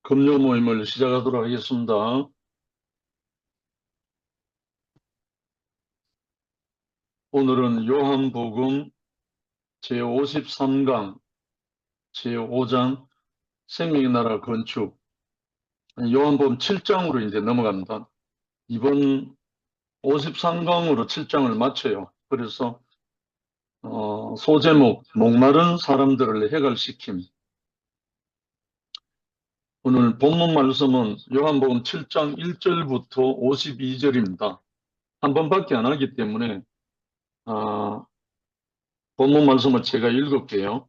금요 모임을 시작하도록 하겠습니다. 오늘은 요한복음 제53강 제5장 생명의 나라 건축, 요한복음 7장으로 이제 넘어갑니다. 이번 53강으로 7장을 마쳐요. 그래서 소제목 목마른 사람들을 해갈시킴. 오늘 본문 말씀은 요한복음 7장 1절부터 52절입니다. 한 번밖에 안 하기 때문에 본문 말씀을 제가 읽을게요.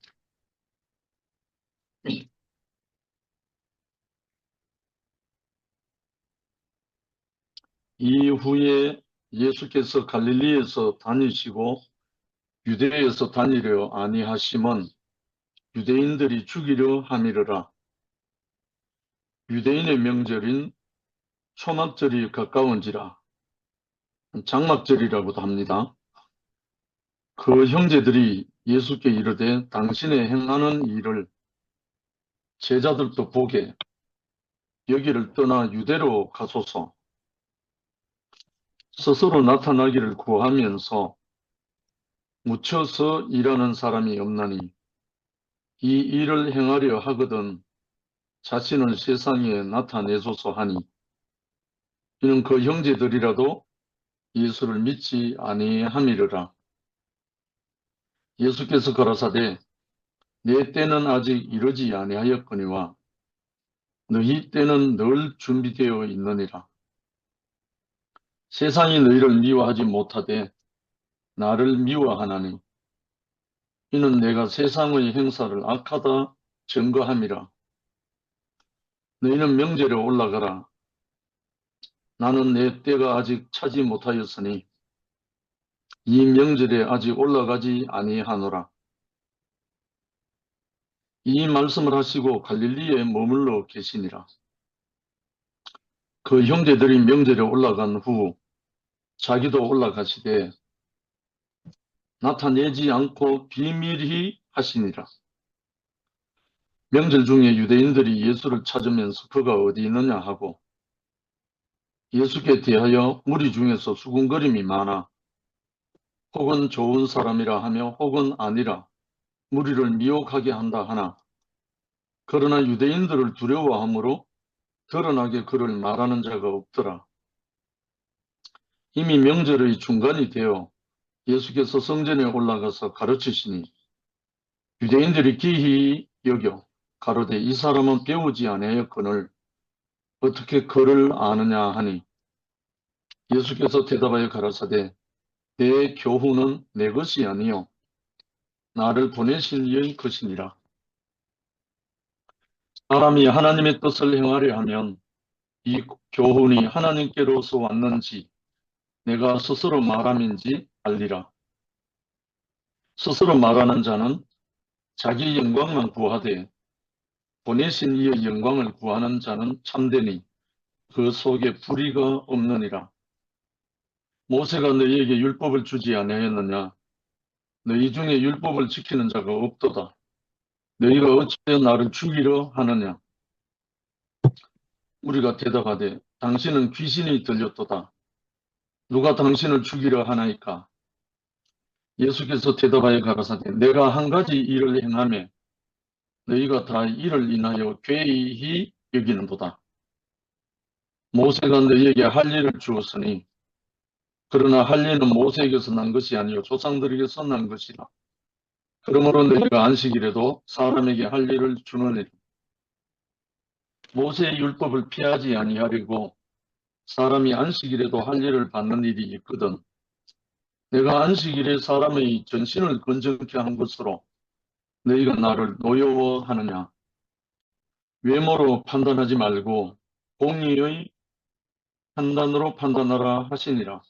이후에 예수께서 갈릴리에서 다니시고 유대에서 다니려 아니하심은 유대인들이 죽이려 함이르라. 유대인의 명절인 초막절이 가까운지라. 장막절이라고도 합니다. 그 형제들이 예수께 이르되 당신의 행하는 일을 제자들도 보게 여기를 떠나 유대로 가소서. 스스로 나타나기를 구하면서 묻혀서 일하는 사람이 없나니 이 일을 행하려 하거든 자신을 세상에 나타내소서 하니 이는 그 형제들이라도 예수를 믿지 아니함이르라. 예수께서 가라사대 내 때는 아직 이르지 아니하였거니와 너희 때는 늘 준비되어 있느니라. 세상이 너희를 미워하지 못하되 나를 미워하나니 이는 내가 세상의 행사를 악하다 증거함이라. 너희는 명절에 올라가라. 나는 내 때가 아직 차지 못하였으니 이 명절에 아직 올라가지 아니하노라. 이 말씀을 하시고 갈릴리에 머물러 계시니라. 그 형제들이 명절에 올라간 후 자기도 올라가시되 나타내지 않고 비밀히 하시니라. 명절 중에 유대인들이 예수를 찾으면서 그가 어디 있느냐 하고 예수께 대하여 무리 중에서 수군거림이 많아 혹은 좋은 사람이라 하며 혹은 아니라 무리를 미혹하게 한다 하나 그러나 유대인들을 두려워하므로 드러나게 그를 말하는 자가 없더라. 이미 명절의 중간이 되어 예수께서 성전에 올라가서 가르치시니 유대인들이 기히 여겨 가로되 이 사람은 배우지 아니하였거늘 어떻게 그를 아느냐 하니 예수께서 대답하여 가라사대 내 교훈은 내 것이 아니요 나를 보내신 이의 것이니라. 사람이 하나님의 뜻을 행하려 하면 이 교훈이 하나님께로서 왔는지 내가 스스로 말함인지 알리라. 스스로 말하는 자는 자기 영광만 구하되 보내신 이의 영광을 구하는 자는 참되니 그 속에 불의가 없느니라. 모세가 너희에게 율법을 주지 아니하였느냐? 너희 중에 율법을 지키는 자가 없도다. 너희가 어찌하여 나를 죽이려 하느냐? 우리가 대답하되 당신은 귀신이 들렸도다. 누가 당신을 죽이려 하나이까? 예수께서 대답하여 가라사대 내가 한 가지 일을 행하매 너희가 다 이를 인하여 괴이히 여기는도다. 모세가 너희에게 할 일을 주었으니 그러나 할 일은 모세에게서 난 것이 아니요 조상들에게서 난 것이라. 그러므로 너희가 안식일에도 사람에게 할 일을 주느니라. 모세의 율법을 피하지 아니하려고 사람이 안식일에도 할 일을 받는 일이 있거든. 내가 안식일에 사람의 전신을 건정케 한 것으로 너희가 나를 노여워하느냐. 외모로 판단하지 말고 공의의 판단으로 판단하라 하시니라.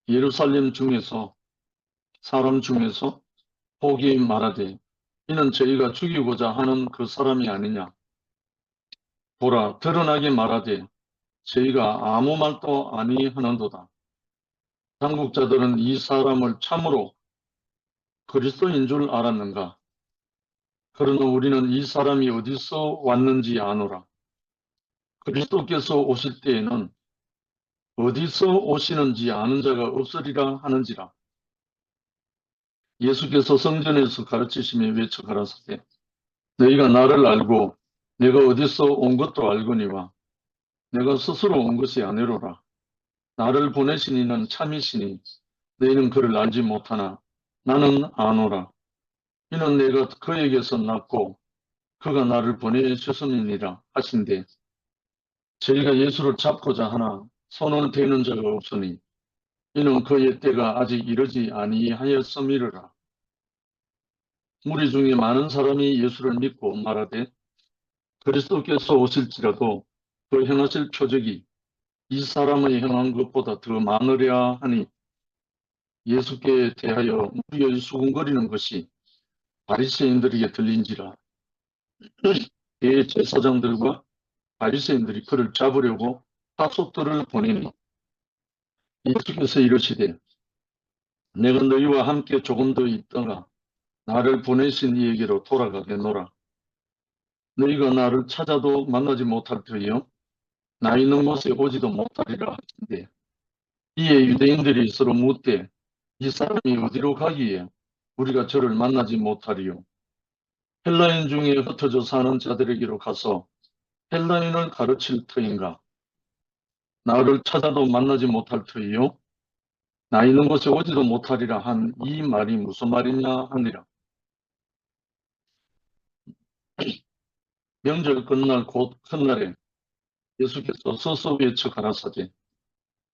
예루살렘 중에서 사람 중에서 혹이 말하되 이는 저희가 죽이고자 하는 그 사람이 아니냐. 보라 드러나게 말하되 저희가 아무 말도 아니하는도다. 당국자들은 이 사람을 참으로 그리스도인 줄 알았는가? 그러나 우리는 이 사람이 어디서 왔는지 아노라. 그리스도께서 오실 때에는 어디서 오시는지 아는 자가 없으리라 하는지라. 예수께서 성전에서 가르치시며 외쳐 가라사대 너희가 나를 알고 내가 어디서 온 것도 알거니와 내가 스스로 온 것이 아니로라. 나를 보내신 이는 참이시니 너희는 그를 알지 못하나 나는 아노라. 이는 내가 그에게서 났고 그가 나를 보내셨음이니라 하신대 저희가 예수를 잡고자 하나 손을 대는 자가 없으니 이는 그의 때가 아직 이르지 아니하였음이로라. 무리 중에 많은 사람이 예수를 믿고 말하되 그리스도께서 오실지라도 그 행하실 표적이 이 사람의 행한 것보다 더 많으랴 하니 예수께 대하여 무리의 수군거리는 것이 바리새인들에게 들린지라. 대제사장들과 바리새인들이 그를 잡으려고 파속들을 보내니 예수께서 이르시되 내가 너희와 함께 조금 더 있다가 나를 보내신 이에게로 돌아가겠노라. 너희가 나를 찾아도 만나지 못할 터이요 나 있는 곳에 오지도 못하리라 하신대 이에 유대인들이 서로 묻되 이 사람이 어디로 가기에 우리가 저를 만나지 못하리요. 헬라인 중에 흩어져 사는 자들에게로 가서 헬라인을 가르칠 터인가? 나를 찾아도 만나지 못할 터이요. 나 있는 곳에 오지도 못하리라 한 이 말이 무슨 말이냐 하니라. 명절 끝날 곧 큰날에 예수께서 서서 외쳐 가라사대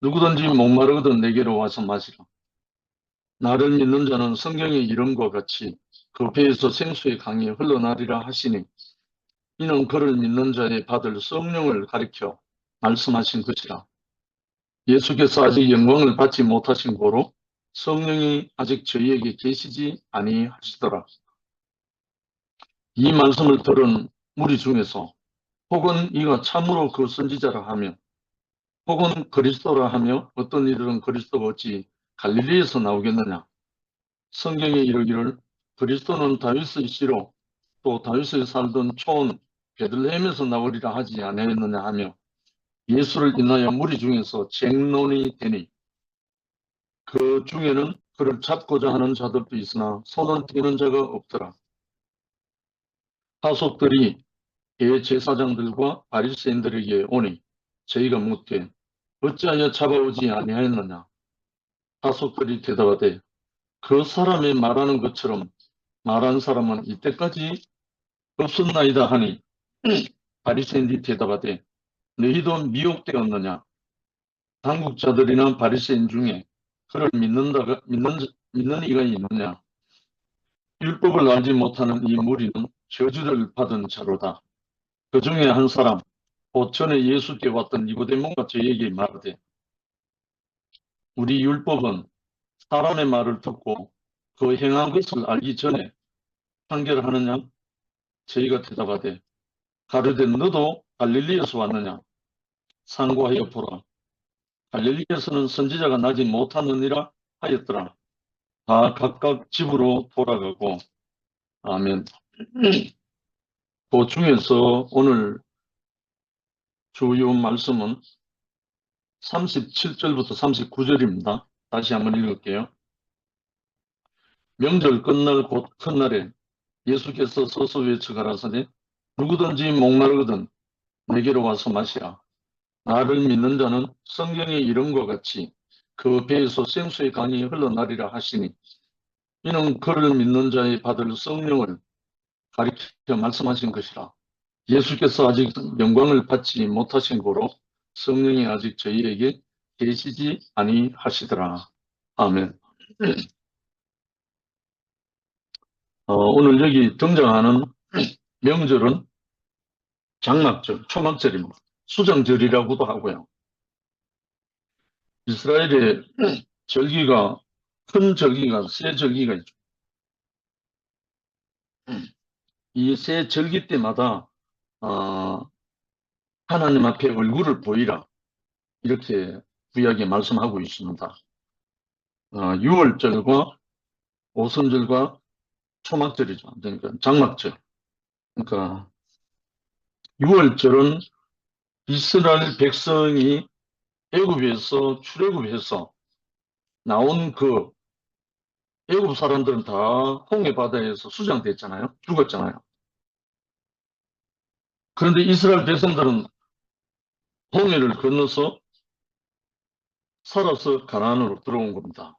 누구든지 목마르거든 내게로 와서 마시라. 나를 믿는 자는 성경의 이름과 같이 그 배에서 생수의 강이 흘러나리라 하시니 이는 그를 믿는 자의 받을 성령을 가리켜 말씀하신 것이라. 예수께서 아직 영광을 받지 못하신 고로 성령이 아직 저희에게 계시지 아니하시더라. 이 말씀을 들은 무리 중에서 혹은 이가 참으로 그 선지자라 하며 혹은 그리스도라 하며 어떤 이들은 그리스도가 어찌 갈릴리에서 나오겠느냐. 성경에 이르기를 그리스도는 다윗의 씨로 또 다윗에 살던 촌 베들레헴에서 나오리라 하지 아니하였느냐 하며 예수를 인하여 무리 중에서 쟁론이 되니 그 중에는 그를 잡고자 하는 자들도 있으나 손을 떼는 자가 없더라. 하속들이 대제사장들과 바리새인들에게 오니 저희가 묻되 어찌하여 잡아오지 아니하였느냐. 하속들이 대답하되 그 사람이 말하는 것처럼 말한 사람은 이때까지 없었나이다 하니 바리새인들이 대답하되 너희도 미혹되었느냐. 당국자들이나 바리새인 중에 그를 믿는 이가 있느냐. 율법을 알지 못하는 이 무리는 저주를 받은 자로다. 그 중에 한 사람 곧 전에 예수께 왔던 니고데모가 저에게 말하되 우리 율법은 사람의 말을 듣고 그 행한 것을 알기 전에 판결하느냐. 저희가 대답하되 가르되 너도 갈릴리에서 왔느냐. 상고하여 보라. 갈릴리에서는 선지자가 나지 못하느니라 하였더라. 다 각각 집으로 돌아가고 아멘. 그 중에서 오늘 주요 말씀은 37절부터 39절입니다. 다시 한번 읽을게요. 명절 끝날 곧 큰날에 예수께서 서서 외쳐 가라사대 누구든지 목마르거든 내게로 와서 마시라. 나를 믿는 자는 성경의 이름과 같이 그 배에서 생수의 강이 흘러나리라 하시니 이는 그를 믿는 자의 받을 성령을 가리켜 말씀하신 것이라. 예수께서 아직 영광을 받지 못하신 고로 성령이 아직 저희에게 계시지 아니하시더라. 아멘. 오늘 여기 등장하는 명절은 장막절, 초막절입니다. 수정절이라고도 하고요. 이스라엘의 절기가 큰 절기가 세 절기가 있죠. 이 세 절기 때마다 하나님 앞에 얼굴을 보이라 이렇게 구약에 말씀하고 있습니다. 유월절과 오순절과 초막절이죠. 그러니까 장막절. 그러니까 유월절은 이스라엘 백성이 애굽에서 출애굽해서 나온 그 애굽 사람들은 다 홍해 바다에서 수장됐잖아요. 죽었잖아요. 그런데 이스라엘 백성들은 홍해를 건너서 살아서 가나안으로 들어온 겁니다.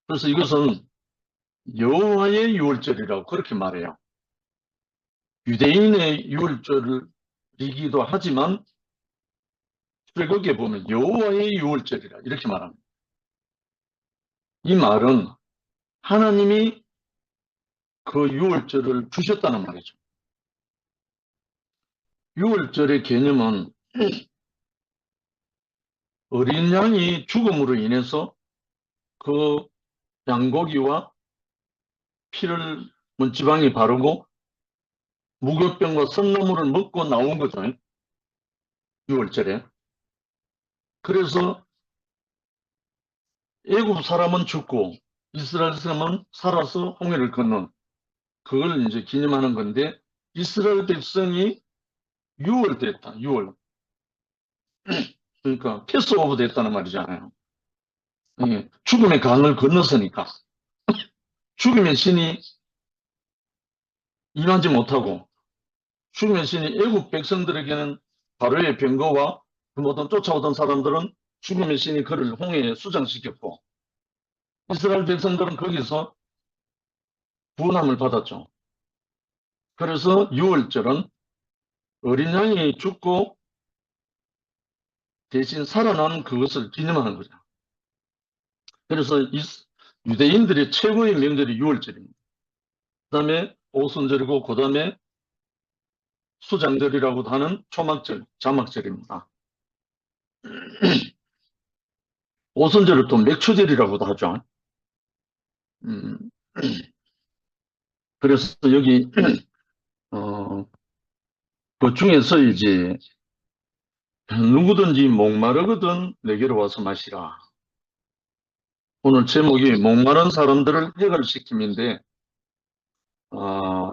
그래서 이것은 여호와의 유월절이라고 그렇게 말해요. 유대인의 유월절이기도 하지만 출애굽에 보면 여호와의 유월절이라 이렇게 말합니다. 이 말은 하나님이 그 유월절을 주셨다는 말이죠. 유월절의 개념은 어린 양이 죽음으로 인해서 그 양고기와 피를 문지방에 바르고 무교병과 선나물을 먹고 나온 거죠. 유월절에. 그래서 애굽 사람은 죽고 이스라엘 사람은 살아서 홍해를 건넌 그걸 이제 기념하는 건데 이스라엘 백성이 유월됐다. 유월. 그러니까 패스오버 됐다는 말이잖아요. 예, 죽음의 강을 건넜으니까 죽음의 신이 임하지 못하고 죽음의 신이 애국 백성들에게는 바로의 병거와 그 모든 쫓아오던 사람들은 죽음의 신이 그를 홍해에 수장시켰고 이스라엘 백성들은 거기서 구원함을 받았죠. 그래서 유월절은 어린 양이 죽고 대신 살아난 그것을 기념하는 거죠. 그래서 유대인들의 최고의 명절이 유월절입니다. 그 다음에 오순절이고 그 다음에 수장절이라고도 하는 초막절, 자막절입니다. 오순절을 또 맥추절이라고도 하죠. 음, 그래서 여기 그 중에서 이제 누구든지 목마르거든 내게로 와서 마시라. 오늘 제목이 목마른 사람들을 해결시킴인데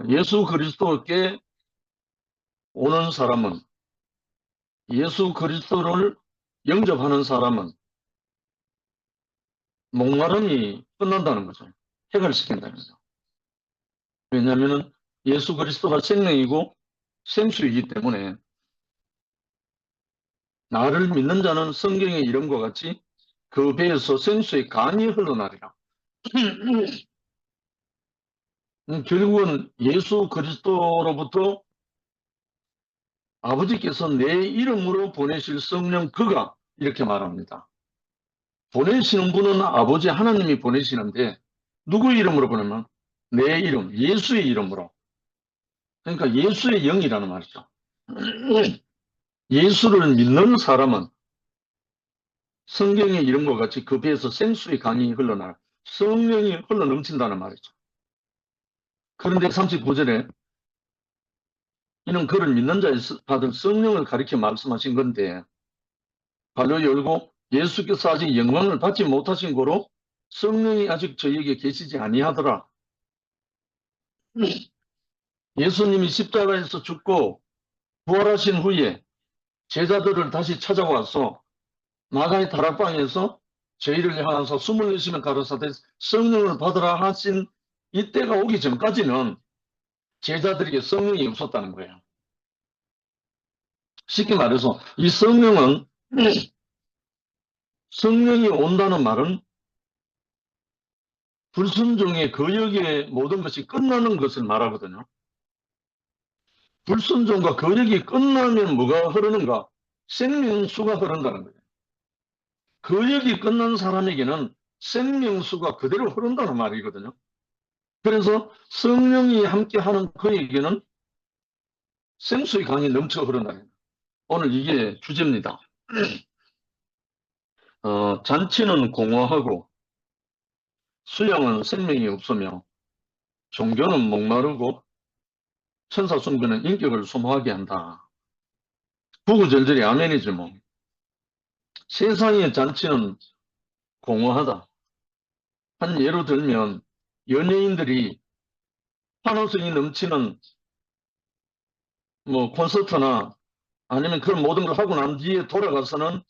예수 그리스도께 오는 사람은 예수 그리스도를 영접하는 사람은 목마름이 끝난다는 거죠. 해결시킨다는 거죠. 왜냐하면 예수 그리스도가 생명이고 생수이기 때문에 나를 믿는 자는 성경의 이름과 같이 그 배에서 생수의 강이 흘러나리라. 결국은 예수 그리스도로부터 아버지께서 내 이름으로 보내실 성령 그가 이렇게 말합니다. 보내시는 분은 아버지 하나님이 보내시는데 누구 이름으로 보내면 내 이름, 예수의 이름으로. 그러니까 예수의 영이라는 말이죠. 예수를 믿는 사람은 성경의 이름과 같이 그 배에서 생수의 강이 흘러나 성령이 흘러넘친다는 말이죠. 그런데 39절에 이는 그를 믿는 자에 받은 성령을 가리켜 말씀하신 건데 발로 열고 예수께서 아직 영광을 받지 못하신 거로 성령이 아직 저희에게 계시지 아니하더라. 예수님이 십자가에서 죽고 부활하신 후에 제자들을 다시 찾아와서 마가의 다락방에서 저희를 향해서 숨을 내쉬면 가로사대 성령을 받으라 하신 이때가 오기 전까지는 제자들에게 성령이 없었다는 거예요. 쉽게 말해서 이 성령은 성령이 온다는 말은 불순종의 거역의 모든 것이 끝나는 것을 말하거든요. 불순종과 거역이 끝나면 뭐가 흐르는가? 생명수가 흐른다는 거예요. 거역이 끝난 사람에게는 생명수가 그대로 흐른다는 말이거든요. 그래서 성령이 함께하는 그에게는 생수의 강이 넘쳐 흐른다는 거예요. 오늘 이게 주제입니다. 잔치는 공허하고 수양은 생명이 없으며 종교는 목마르고 천사 숭배는 인격을 소모하게 한다. 구구절절이 아멘이지 뭐. 세상의 잔치는 공허하다. 한 예로 들면 연예인들이 환호성이 넘치는 뭐 콘서트나 아니면 그런 모든 걸 하고 난 뒤에 돌아가서는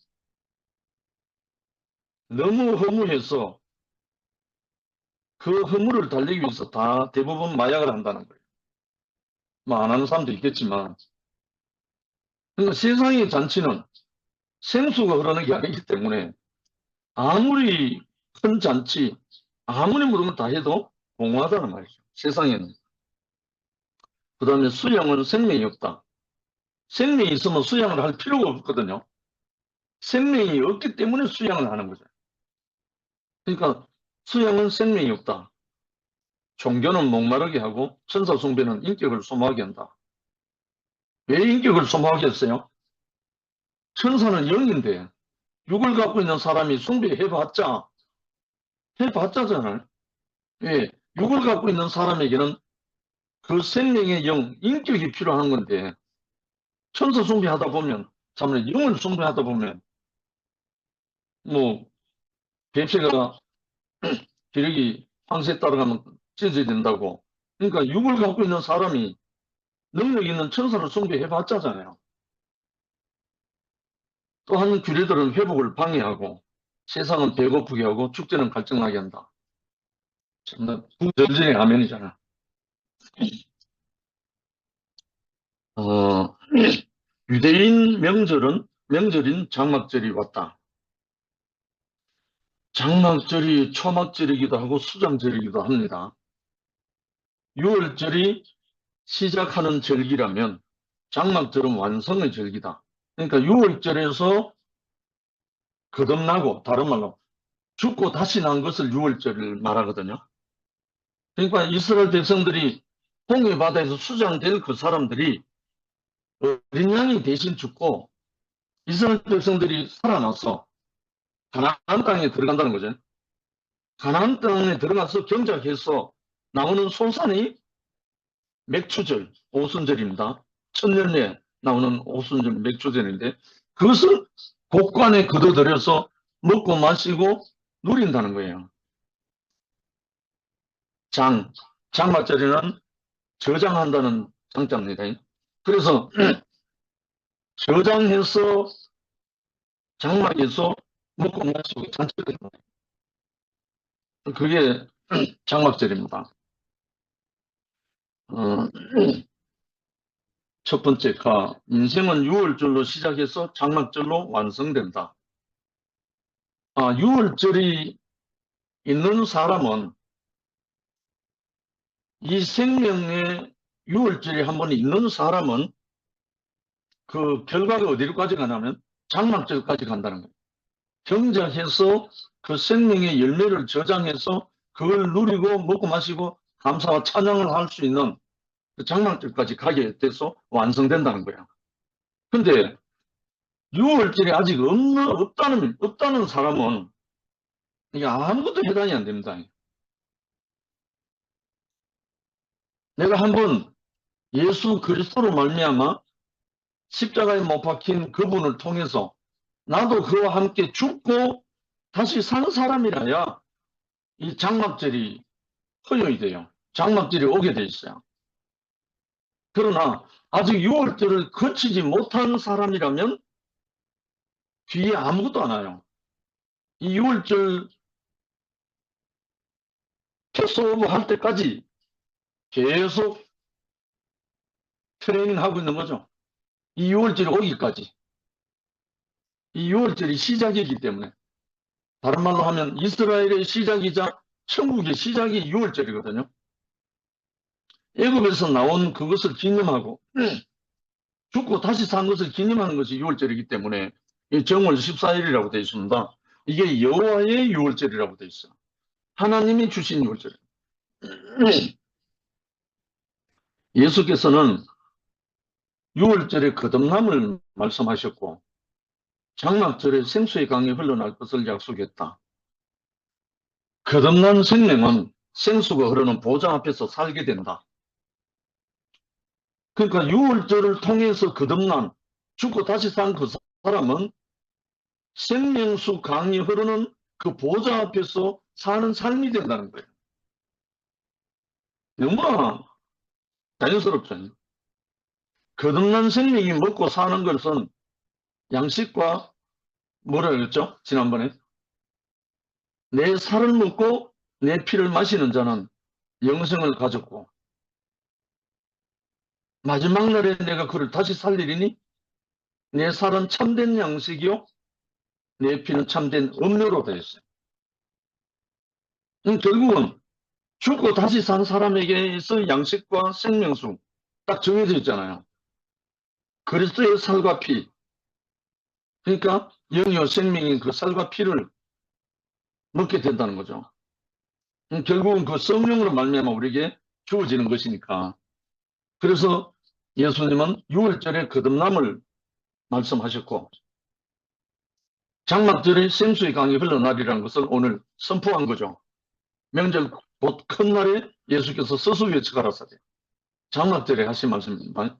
너무 허무해서 그 허물을 달래기 위해서 다 대부분 마약을 한다는 거예요. 뭐 안 하는 사람도 있겠지만. 그러니까 세상의 잔치는 생수가 흐르는 게 아니기 때문에 아무리 큰 잔치, 아무리 모든 걸 다 해도 공허하다는 말이죠. 세상에는. 그 다음에 수양은 생명이 없다. 생명이 있으면 수양을 할 필요가 없거든요. 생명이 없기 때문에 수양을 하는 거죠. 그러니까 수양은 생명이 없다. 종교는 목마르게 하고 천사 숭배는 인격을 소모하게 한다. 왜 인격을 소모하게 했어요? 천사는 영인데 육을 갖고 있는 사람이 숭배해봤자잖아요. 예, 육을 갖고 있는 사람에게는 그 생명의 영, 인격이 필요한 건데 천사 숭배하다 보면, 참 영을 숭배하다 보면 뭐 뱁새가 기력이 황새에 따라가면 찢어져야 된다고. 그러니까 육을 갖고 있는 사람이 능력 있는 천사를 숭배해봤자잖아요. 또한 규례들은 회복을 방해하고 세상은 배고프게 하고 축제는 갈증나게 한다. 참나 부절전의 가면이잖아. 어, 유대인 명절인 장막절이 왔다. 장막절이 초막절이기도 하고 수장절이기도 합니다. 6월절이 시작하는 절기라면 장막절은 완성의 절기다. 그러니까 6월절에서 거듭나고, 다른 말로 죽고 다시 난 것을 6월절을 말하거든요. 그러니까 이스라엘 백성들이 홍해 바다에서 수장될 그 사람들이 어린 양이 대신 죽고 이스라엘 백성들이 살아나서 가나안 땅에 들어간다는 거죠. 가나안 땅에 들어가서 경작해서 나오는 소산이 맥추절, 오순절입니다. 천년에 나오는 오순절 맥추절인데 그것을 곡간에 거둬들여서 먹고 마시고 누린다는 거예요. 장막절에는 저장한다는 장자입니다. 그래서 저장해서 장막에서 먹고 마시고 잔치를 해요. 그게 장막절입니다. 어, 첫 번째 인생은 6월절로 시작해서 장막절로 완성된다. 6월절이 있는 사람은 이 생명의 6월절이 한번 있는 사람은 그 결과가 어디로까지 가냐면 장막절까지 간다는 거예요. 경작해서 그 생명의 열매를 저장해서 그걸 누리고 먹고 마시고 감사와 찬양을 할 수 있는 그 장막절까지 가게 돼서 완성된다는 거야. 근데 6월절이 아직 없다는 사람은 이게 아무것도 해당이 안 됩니다. 내가 한번 예수 그리스도로 말미암아 십자가에 못 박힌 그분을 통해서 나도 그와 함께 죽고 다시 사는 사람이라야 이 장막절이 허용이 돼요. 장막절이 오게 돼 있어요. 그러나 아직 6월절을 거치지 못한 사람이라면 뒤에 아무것도 안 와요. 이 6월절 패스오브 할 때까지 계속 트레이닝하고 있는 거죠. 이 6월절이 오기까지. 이 6월절이 시작이기 때문에. 다른 말로 하면 이스라엘의 시작이자 천국의 시작이 6월절이거든요. 애굽에서 나온 그것을 기념하고 죽고 다시 산 것을 기념하는 것이 6월절이기 때문에 정월 14일이라고 되어 있습니다. 이게 여호와의 6월절이라고 되어 있어요. 하나님이 주신 6월절. 예수께서는 6월절에 거듭남을 말씀하셨고 장막절에 생수의 강이 흘러날 것을 약속했다. 거듭난 생명은 생수가 흐르는 보좌 앞에서 살게 된다. 그러니까 6월절을 통해서 거듭난 죽고 다시 산 그 사람은 생명수 강이 흐르는 그 보좌 앞에서 사는 삶이 된다는 거예요. 너무나 자연스럽죠. 거듭난 생명이 먹고 사는 것은 양식과 뭐라 그랬죠? 지난번에 내 살을 먹고 내 피를 마시는 자는 영생을 가졌고 마지막 날에 내가 그를 다시 살리리니 내 살은 참된 양식이요 내 피는 참된 음료로 되어 있어요. 결국은 죽고 다시 산 사람에게서 양식과 생명수 딱 정해져 있잖아요. 그리스도의 살과 피, 그러니까 영이요 생명인 그 살과 피를 먹게 된다는 거죠. 결국은 그 성령으로 말미암아 우리에게 주어지는 것이니까. 그래서 예수님은 6월절에 거듭남을 말씀하셨고 장막절에 생수의 강이 흘러나리라는 것을 오늘 선포한 거죠. 명절 곧 큰 날에 예수께서 서서 위에 가라사대 장막절에 하신 말씀입니다.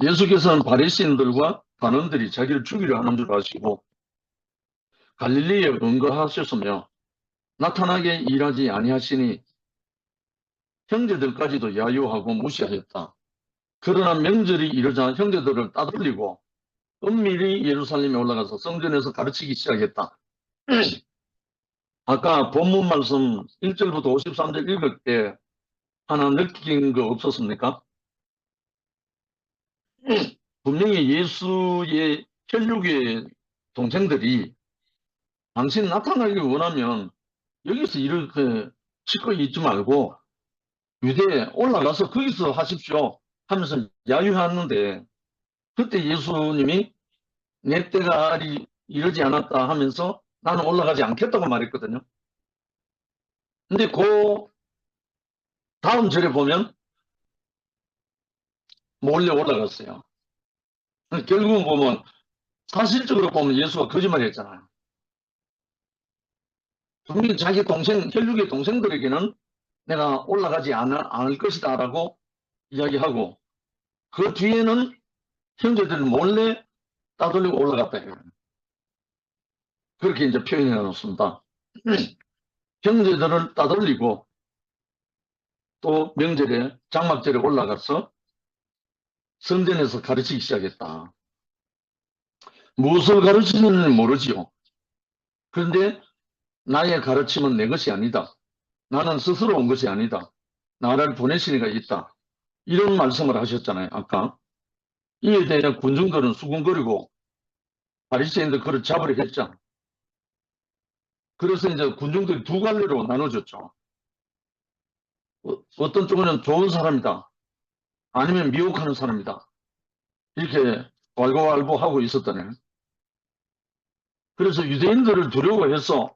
예수께서는 바리새인들과 관원들이 자기를 죽이려 하는 줄 아시고 갈릴리에 응거하셨으며 나타나게 일하지 아니하시니 형제들까지도 야유하고 무시하였다. 그러나 명절이 이르자 형제들을 따돌리고 은밀히 예루살렘에 올라가서 성전에서 가르치기 시작했다. 아까 본문 말씀 1절부터 53절 읽을 때 하나 느낀 거 없었습니까? 분명히 예수의 혈육의 동생들이 당신 나타나길 원하면 여기서 이렇게 치고 있지 말고 유대에 올라가서 거기서 하십시오 하면서 야유하는데 그때 예수님이 내 때가 이르지 않았다 하면서 나는 올라가지 않겠다고 말했거든요. 근데 그 다음 절에 보면 몰래 올라갔어요. 결국은 보면 사실적으로 보면 예수가 거짓말 했잖아요. 분명히 자기 동생, 혈육의 동생들에게는 내가 올라가지 않을 것이다 라고 이야기하고 그 뒤에는 형제들 몰래 따돌리고 올라갔다. 그렇게 이제 표현해 놓습니다. 형제들을 따돌리고 또 명절에 장막절에 올라가서 성전에서 가르치기 시작했다. 무엇을 가르치는지 모르지요. 그런데 나의 가르침은 내 것이 아니다. 나는 스스로 온 것이 아니다. 나를 보내신 이가 있다. 이런 말씀을 하셨잖아요. 아까. 이에 대해 군중들은 수군거리고 바리새인들 그를 잡으려 했잖아. 그래서 이제 군중들이 두 갈래로 나눠졌죠. 어떤 쪽은 좋은 사람이다. 아니면 미혹하는 사람이다. 이렇게 왈가왈부하고 있었다네. 그래서 유대인들을 두려워해서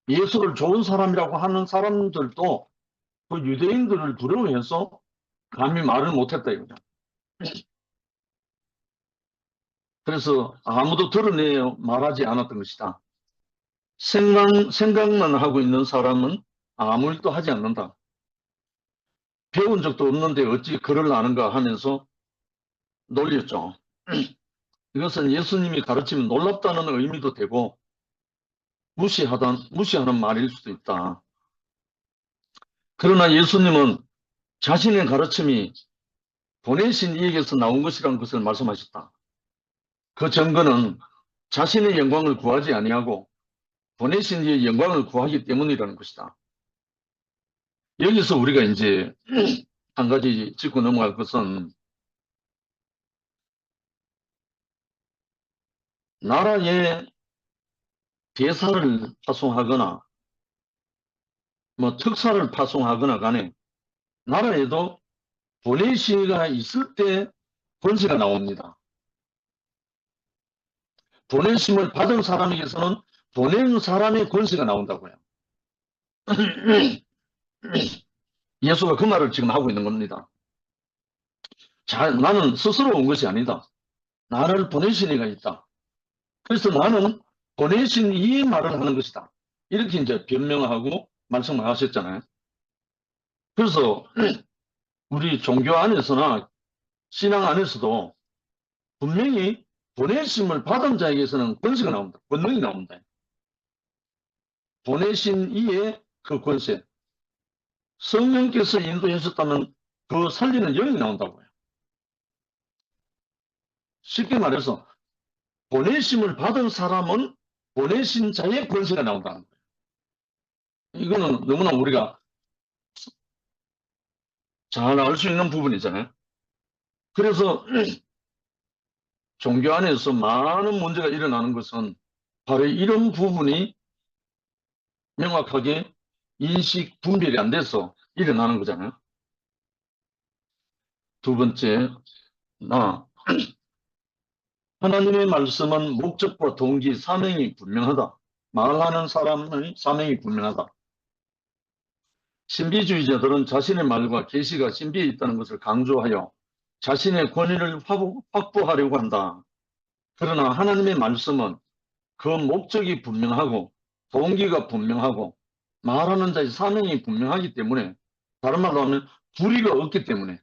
예수를 좋은 사람이라고 하는 사람들도 그 유대인들을 두려워해서 감히 말을 못했다 이거죠. 그래서 아무도 드러내 말하지 않았던 것이다. 생각만 하고 있는 사람은 아무 일도 하지 않는다. 배운 적도 없는데 어찌 글을 아는가 하면서 놀렸죠. 이것은 예수님이 가르치면 놀랍다는 의미도 되고 무시하는 말일 수도 있다. 그러나 예수님은 자신의 가르침이 보내신 이에게서 나온 것이라는 것을 말씀하셨다. 그 증거는 자신의 영광을 구하지 아니하고 보내신 이의 영광을 구하기 때문이라는 것이다. 여기서 우리가 이제 한 가지 짚고 넘어갈 것은 나라에 대사를 파송하거나 뭐 특사를 파송하거나 간에 나라에도 보내시가 있을 때 권세가 나옵니다. 보내심을 받은 사람에게서는 보낸 사람의 권세가 나온다고요. 예수가 그 말을 지금 하고 있는 겁니다. 자, 나는 스스로 온 것이 아니다. 나를 보내신 이가 있다. 그래서 나는 보내신 이 말을 하는 것이다. 이렇게 이제 변명하고 말씀을 하셨잖아요. 그래서 우리 종교 안에서나 신앙 안에서도 분명히 보내심을 받은 자에게서는 권세가 나온다. 권능이 나온다. 보내신 이의 그 권세. 성령께서 인도하셨다면 그 살리는 영이 나온다고요. 쉽게 말해서 보내심을 받은 사람은 보내신 자의 권세가 나온다는 거예요. 이거는 너무나 우리가 잘 알 수 있는 부분이잖아요. 그래서 종교 안에서 많은 문제가 일어나는 것은 바로 이런 부분이 명확하게 인식 분별이 안 돼서 일어나는 거잖아요. 두 번째, 하나님의 말씀은 목적과 동기, 사명이 분명하다. 말하는 사람의 사명이 분명하다. 신비주의자들은 자신의 말과 계시가 신비에 있다는 것을 강조하여 자신의 권위를 확보하려고 한다. 그러나 하나님의 말씀은 그 목적이 분명하고 동기가 분명하고 말하는 자의 사명이 분명하기 때문에, 다른 말로 하면 불의가 없기 때문에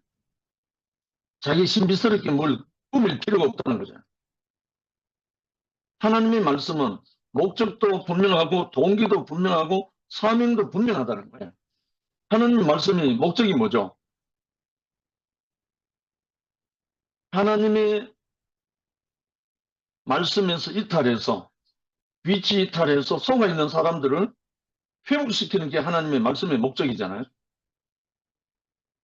자기 신비스럽게 뭘 꾸밀 필요가 없다는 거죠. 하나님의 말씀은 목적도 분명하고 동기도 분명하고 사명도 분명하다는 거예요. 하나님의 말씀이 목적이 뭐죠? 하나님의 말씀에서 이탈해서 위치 이탈해서 속아 있는 사람들을 회복시키는 게 하나님의 말씀의 목적이잖아요.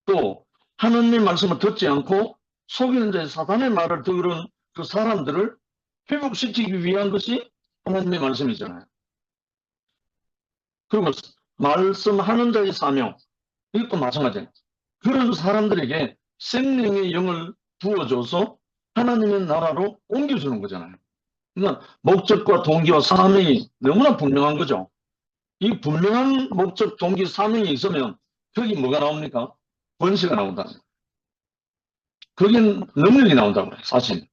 또 하나님의 말씀을 듣지 않고 속이는 자의 사단의 말을 들은 그 사람들을 회복시키기 위한 것이 하나님의 말씀이잖아요. 그리고 말씀하는 자의 사명, 이것도 마찬가지예요. 그런 사람들에게 생명의 영을 부어줘서 하나님의 나라로 옮겨주는 거잖아요. 그러니까 목적과 동기와 사명이 너무나 분명한 거죠. 이 분명한 목적, 동기, 사명이 있으면 거기 뭐가 나옵니까? 권세가 나온다. 거긴 능력이 나온다고요, 사실.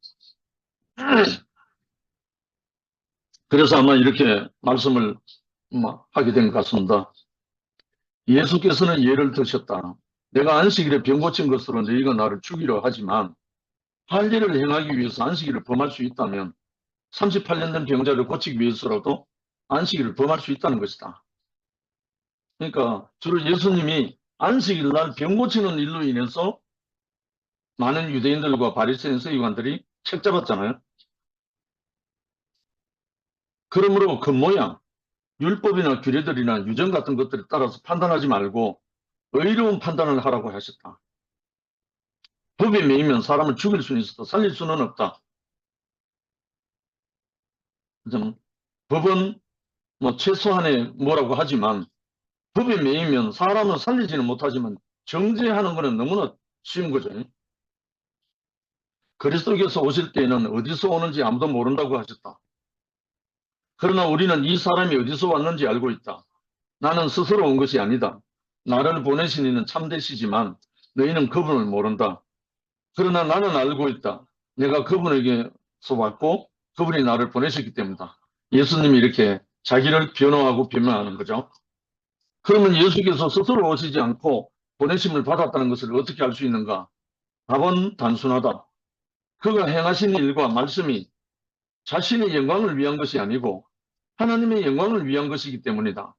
그래서 아마 이렇게 말씀을 하게 된 것 같습니다. 예수께서는 예를 드셨다. 내가 안식일에 병 고친 것으로 너희가 나를 죽이려 하지만 할 일을 행하기 위해서 안식일을 범할 수 있다면 38년 된 병자를 고치기 위해서라도 안식일을 범할 수 있다는 것이다. 그러니까 주로 예수님이 안식일 날 병 고치는 일로 인해서 많은 유대인들과 바리새인 서기관들이 책 잡았잖아요. 그러므로 그 모양, 율법이나 규례들이나 유전 같은 것들에 따라서 판단하지 말고 의로운 판단을 하라고 하셨다. 법에 매이면 사람을 죽일 수는 있어도 살릴 수는 없다. 법은 최소한의 뭐라고 하지만 법에 매이면 사람은 살리지는 못하지만 정죄하는 것은 너무나 쉬운 거죠. 그리스도께서 오실 때에는 어디서 오는지 아무도 모른다고 하셨다. 그러나 우리는 이 사람이 어디서 왔는지 알고 있다. 나는 스스로 온 것이 아니다. 나를 보내신 이는 참되시지만 너희는 그분을 모른다. 그러나 나는 알고 있다. 내가 그분에게서 왔고 그분이 나를 보내셨기 때문이다. 예수님이 이렇게 자기를 변호하고 변명하는 거죠. 그러면 예수께서 스스로 오시지 않고 보내심을 받았다는 것을 어떻게 알 수 있는가? 답은 단순하다. 그가 행하신 일과 말씀이 자신의 영광을 위한 것이 아니고 하나님의 영광을 위한 것이기 때문이다.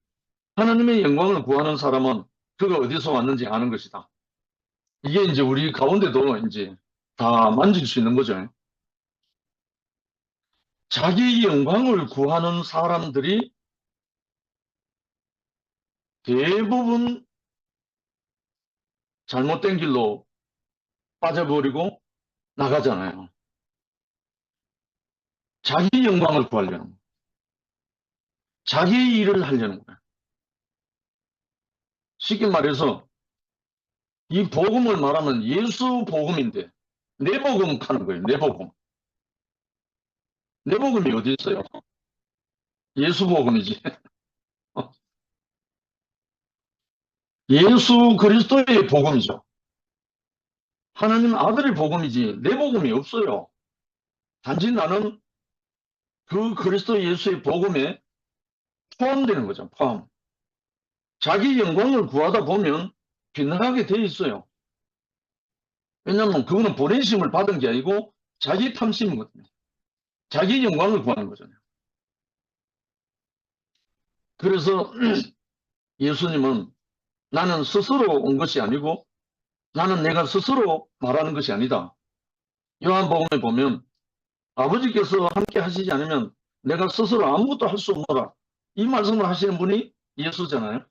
하나님의 영광을 구하는 사람은 그가 어디서 왔는지 아는 것이다. 이게 이제 우리 가운데도 이제 다 만질 수 있는 거죠. 자기 영광을 구하는 사람들이 대부분 잘못된 길로 빠져버리고 나가잖아요. 자기 영광을 구하려는 거예요. 자기 일을 하려는 거예요. 쉽게 말해서 이 복음을 말하면 예수 복음인데 내 복음 하는 거예요. 내 복음. 내 복음이 어디 있어요? 예수 복음이지. 예수 그리스도의 복음이죠. 하나님 아들의 복음이지 내 복음이 없어요. 단지 나는 그 그리스도 예수의 복음에 포함되는 거죠. 포함. 자기 영광을 구하다 보면 빗나가게 돼 있어요. 왜냐하면 그거는 보내심을 받은 게 아니고 자기 탐심이거든요. 자기 영광을 구하는 거잖아요. 그래서 예수님은 나는 스스로 온 것이 아니고 나는 내가 스스로 말하는 것이 아니다. 요한복음에 보면 아버지께서 함께 하시지 않으면 내가 스스로 아무것도 할 수 없노라. 이 말씀을 하시는 분이 예수잖아요.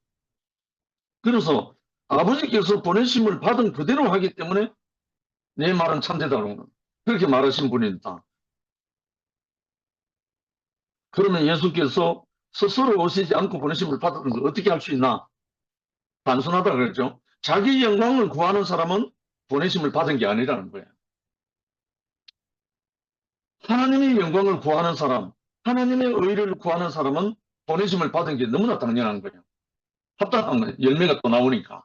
그래서 아버지께서 보내심을 받은 그대로 하기 때문에 내 말은 참되다고 그렇게 말하신 분입니다. 그러면 예수께서 스스로 오시지 않고 보내심을 받은 걸 어떻게 할 수 있나? 단순하다 그랬죠. 자기 영광을 구하는 사람은 보내심을 받은 게 아니라는 거예요. 하나님의 영광을 구하는 사람, 하나님의 의를 구하는 사람은 보내심을 받은 게 너무나 당연한 거예요. 합당한 거예요. 열매가 또 나오니까.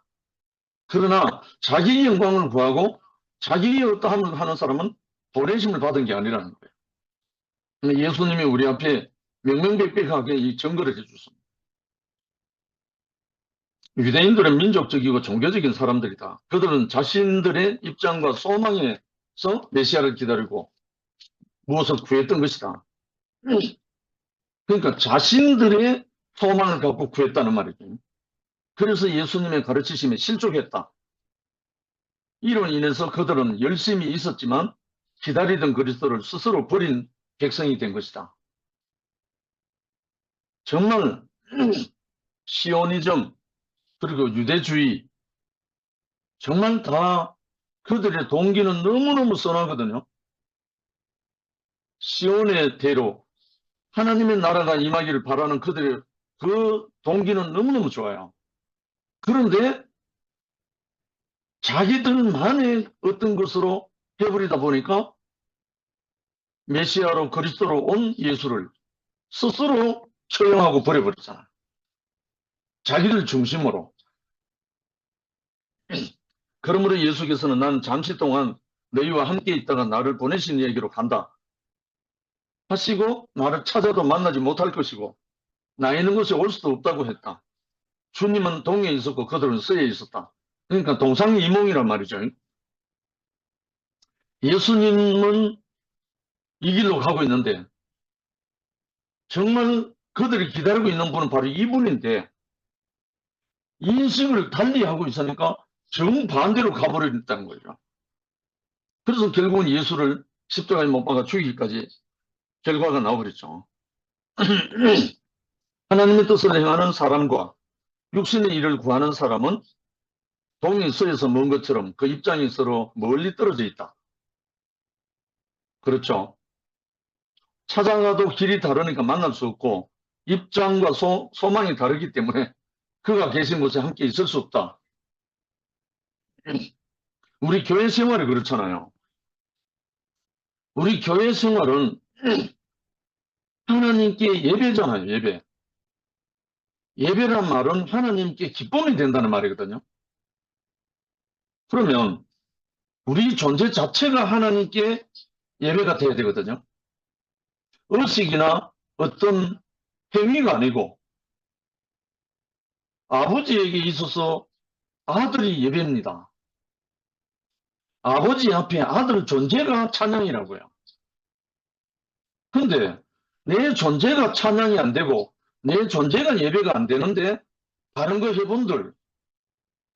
그러나 자기 영광을 구하고 자기 어떠함을 하는 사람은 보내심을 받은 게 아니라는 거예요. 예수님이 우리 앞에 명명백백하게 이 증거를 해주셨습니다. 유대인들은 민족적이고 종교적인 사람들이다. 그들은 자신들의 입장과 소망에서 메시아를 기다리고 무엇을 구했던 것이다. 그러니까 자신들의 소망을 갖고 구했다는 말이죠. 그래서 예수님의 가르치심에 실족했다. 이로 인해서 그들은 열심히 있었지만 기다리던 그리스도를 스스로 버린 백성이 된 것이다. 정말 시오니즘 그리고 유대주의 정말 다 그들의 동기는 너무너무 선하거든요. 시온의 대로 하나님의 나라가 임하기를 바라는 그들의 그 동기는 너무너무 좋아요. 그런데 자기들만의 어떤 것으로 해버리다 보니까 메시아로 그리스도로 온 예수를 스스로 처형하고 버려버렸잖아요. 자기들 중심으로. 그러므로 예수께서는 난 잠시 동안 너희와 함께 있다가 나를 보내신 얘기로 간다 하시고 나를 찾아도 만나지 못할 것이고 나 있는 곳에 올 수도 없다고 했다. 주님은 동에 있었고 그들은 서에 있었다. 그러니까 동상이몽이란 말이죠. 예수님은 이 길로 가고 있는데 정말 그들이 기다리고 있는 분은 바로 이분인데 인식을 달리하고 있으니까 정반대로 가버렸다는 거죠. 그래서 결국은 예수를 십자가에 못 박아 죽이기까지 결과가 나와버렸죠. 하나님의 뜻을 행하는 사람과 육신의 일을 구하는 사람은 동이 서에서 먼 것처럼 그 입장이 서로 멀리 떨어져 있다. 그렇죠. 찾아가도 길이 다르니까 만날 수 없고 입장과 소망이 다르기 때문에 그가 계신 곳에 함께 있을 수 없다. 우리 교회 생활이 그렇잖아요. 우리 교회 생활은 하나님께 예배잖아요. 예배. 예배란 말은 하나님께 기쁨이 된다는 말이거든요. 그러면 우리 존재 자체가 하나님께 예배가 돼야 되거든요. 의식이나 어떤 행위가 아니고 아버지에게 있어서 아들이 예배입니다. 아버지 앞에 아들 존재가 찬양이라고요. 근데 내 존재가 찬양이 안 되고 내 존재가 예배가 안 되는데 다른 거 해본들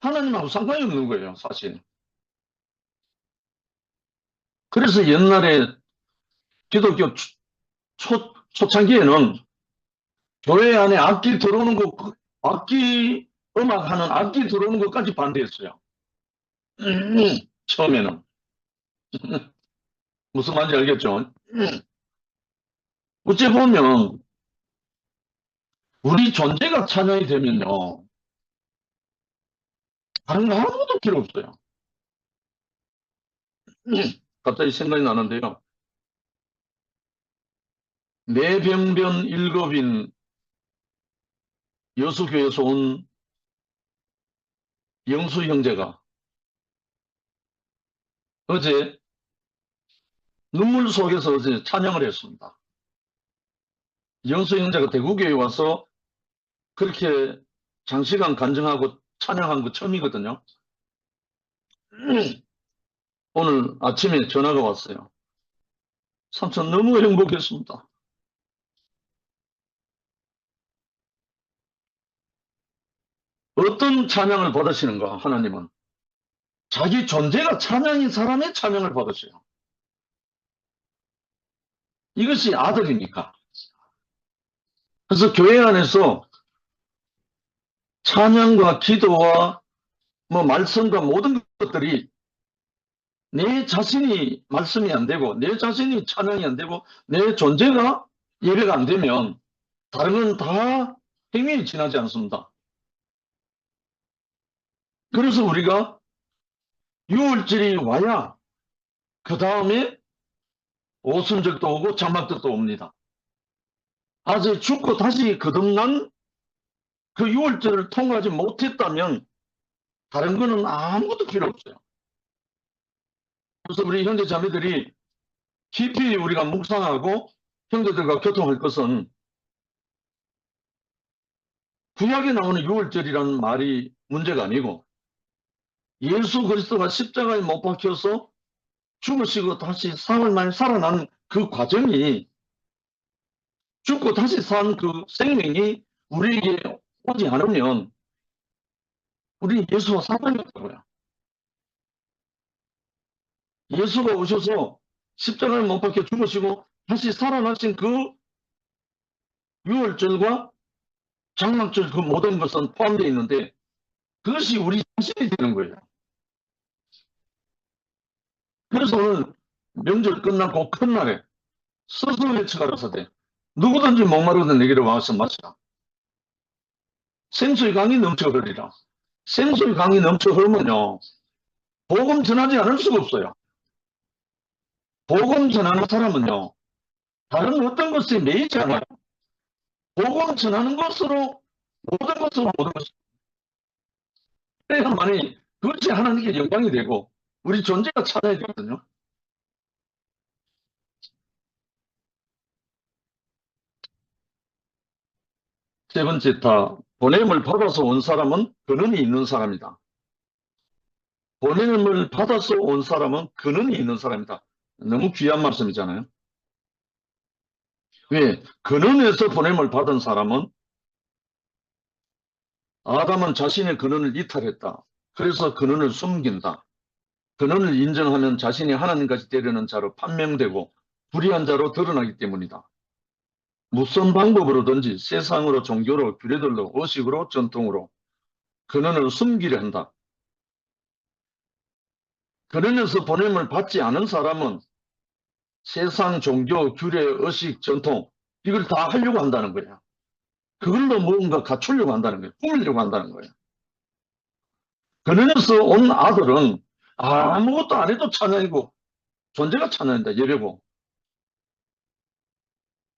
하나님하고 상관이 없는 거예요, 사실. 그래서 옛날에 기독교 초창기에는 교회 안에 악기 들어오는 거, 악기 음악하는 악기 들어오는 것까지 반대했어요. 처음에는. 무슨 말인지 알겠죠? 어째 보면 우리 존재가 찬양이 되면요. 다른 거 아무것도 필요 없어요. 갑자기 생각이 나는데요. 내병변 일급인 여수교에서 온 영수 형제가 어제 눈물 속에서 어제 찬양을 했습니다. 영수 형제가 대구교에 와서 그렇게 장시간 간증하고 찬양한 거 처음이거든요. 오늘 아침에 전화가 왔어요. 삼촌 너무 행복했습니다. 어떤 찬양을 받으시는가 하나님은 자기 존재가 찬양인 사람의 찬양을 받으세요. 이것이 아들이니까. 그래서 교회 안에서 찬양과 기도와 뭐 말씀과 모든 것들이 내 자신이 말씀이 안 되고 내 자신이 찬양이 안 되고 내 존재가 예배가 안 되면 다른 건 다 행위에 지나지 않습니다. 그래서 우리가 6월절이 와야 그 다음에 오순절도 오고 장막절도 옵니다. 아직 죽고 다시 거듭난 그 6월절을 통과하지 못했다면 다른 거는 아무것도 필요 없어요. 그래서 우리 형제 자매들이 깊이 우리가 묵상하고 형제들과 교통할 것은 구약에 나오는 6월절이라는 말이 문제가 아니고 예수 그리스도가 십자가에 못 박혀서 죽으시고 다시 사흘 만에 살아난 그 과정이 죽고 다시 산 그 생명이 우리에게 오지 않으면 우리 예수와 사단이 없다고요. 예수가 오셔서 십자가에 못 박혀 죽으시고 다시 살아나신 그 6월절과 장막절 그 모든 것은 포함되어 있는데 그것이 우리 자신이 되는 거예요. 그래서 오늘 명절 끝나고 큰날에 스스로 외쳐가라사대 누구든지 목마르거든 내게로 와서 마시라. 생수의 강이 넘쳐 흐르리라. 생수의 강이 넘쳐 흐르면요 복음 전하지 않을 수가 없어요. 복음 전하는 사람은요 다른 어떤 것에 매이지 않아요. 복음 전하는 것으로 모든 것으로 모든 것으로 그래야만이 그것이 하나님께 영광이 되고 우리 존재가 찾아야 되거든요. 세 번째 타 보냄을 받아서 온 사람은 근원이 있는 사람이다. 보냄을 받아서 온 사람은 근원이 있는 사람이다. 너무 귀한 말씀이잖아요. 왜? 근원에서 보냄을 받은 사람은 아담은 자신의 근원을 이탈했다. 그래서 근원을 숨긴다. 근원을 인정하면 자신이 하나님까지 되려는 자로 판명되고 불의한 자로 드러나기 때문이다. 무슨 방법으로든지 세상으로 종교로 규례들로 의식으로 전통으로 근원을 숨기려 한다. 근원에서 보냄을 받지 않은 사람은 세상 종교 규례 의식 전통 이걸 다 하려고 한다는 거야. 그걸로 뭔가 갖추려고 한다는 거예요. 꾸미려고 한다는 거예요. 근원에서 온 아들은 아무것도 안 해도 찬양이고 존재가 찬양이다. 예배고.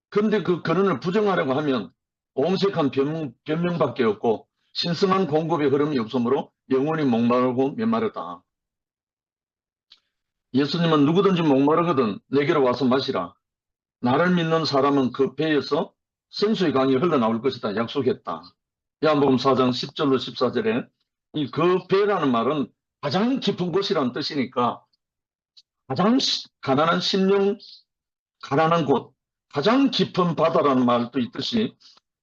그런데 그 근원을 부정하려고 하면 옹색한 변명밖에 없고 신성한 공급의 흐름이 없으므로 영원히 목마르고 메마르다. 예수님은 누구든지 목마르거든 내게로 와서 마시라. 나를 믿는 사람은 그 배에서 생수의 강이 흘러나올 것이다 약속했다. 요한복음 4장 10절로 14절에 이 그 배라는 말은 가장 깊은 곳이라는 뜻이니까 가장 가난한 심령, 가난한 곳, 가장 깊은 바다라는 말도 있듯이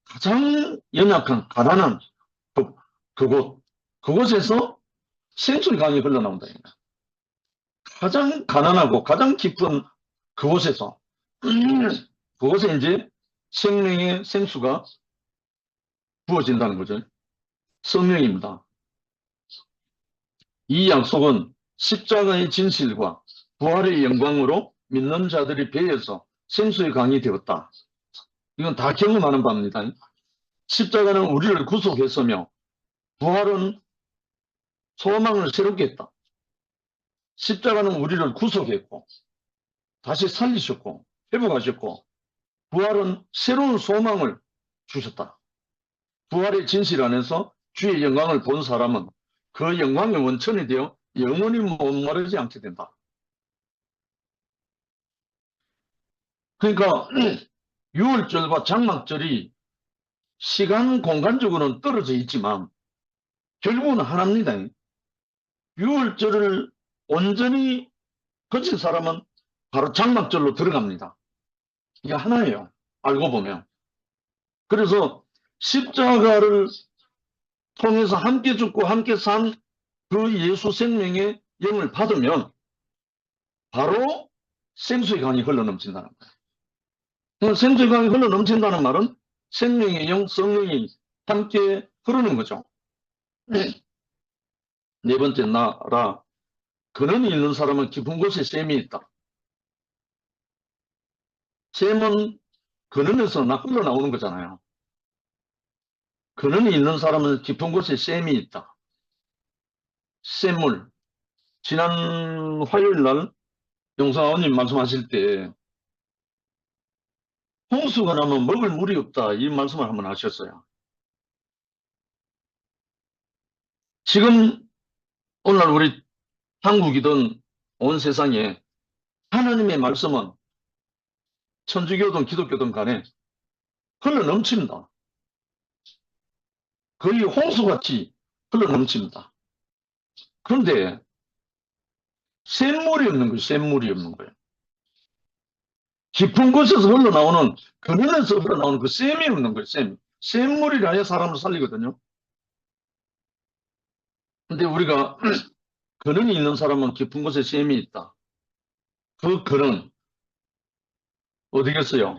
가장 연약한 가난한 그곳, 그곳에서 생수의 강이 흘러나온다. 가장 가난하고 가장 깊은 그곳에서 그곳에 이제 생명의 생수가 부어진다는 거죠. 성령입니다. 이 약속은 십자가의 진실과 부활의 영광으로 믿는 자들이 배에서 생수의 강이 되었다. 이건 다 경험하는 바입니다. 십자가는 우리를 구속했으며 부활은 소망을 새롭게 했다. 십자가는 우리를 구속했고 다시 살리셨고 회복하셨고 부활은 새로운 소망을 주셨다. 부활의 진실 안에서 주의 영광을 본 사람은 그 영광의 원천이 되어 영원히 목마르지 않게 된다. 그러니까 6월절과 장막절이 시간 공간적으로는 떨어져 있지만 결국은 하나입니다. 6월절을 온전히 거친 사람은 바로 장막절로 들어갑니다. 이게 하나예요. 알고 보면. 그래서 십자가를 통해서 함께 죽고 함께 산 그 예수 생명의 영을 받으면 바로 생수의 강이 흘러넘친다는 거예요. 생수의 강이 흘러 넘친다는 말은 생명의 영, 성령이 함께 흐르는 거죠. 네 번째, 나라. 근원이 있는 사람은 깊은 곳에 샘이 있다. 샘은 근원에서 흘러나오는 거잖아요. 근원이 있는 사람은 깊은 곳에 샘이 있다. 샘물. 지난 화요일 날 용사원님 말씀하실 때 홍수가 나면 먹을 물이 없다 이 말씀을 한번 하셨어요. 지금 오늘 우리 한국이든 온 세상에 하나님의 말씀은 천주교든 기독교든 간에 흘러 넘칩니다. 거의 홍수같이 흘러 넘칩니다. 그런데 샘물이 없는 거예요. 샘물이 없는 거예요. 깊은 곳에서 흘러나오는, 근원에서 흘러나오는 그 샘이 없는 거예요. 샘. 샘물이라야 사람을 살리거든요. 근데 우리가 근원이 있는 사람은 깊은 곳에 샘이 있다. 그 근원 어디겠어요?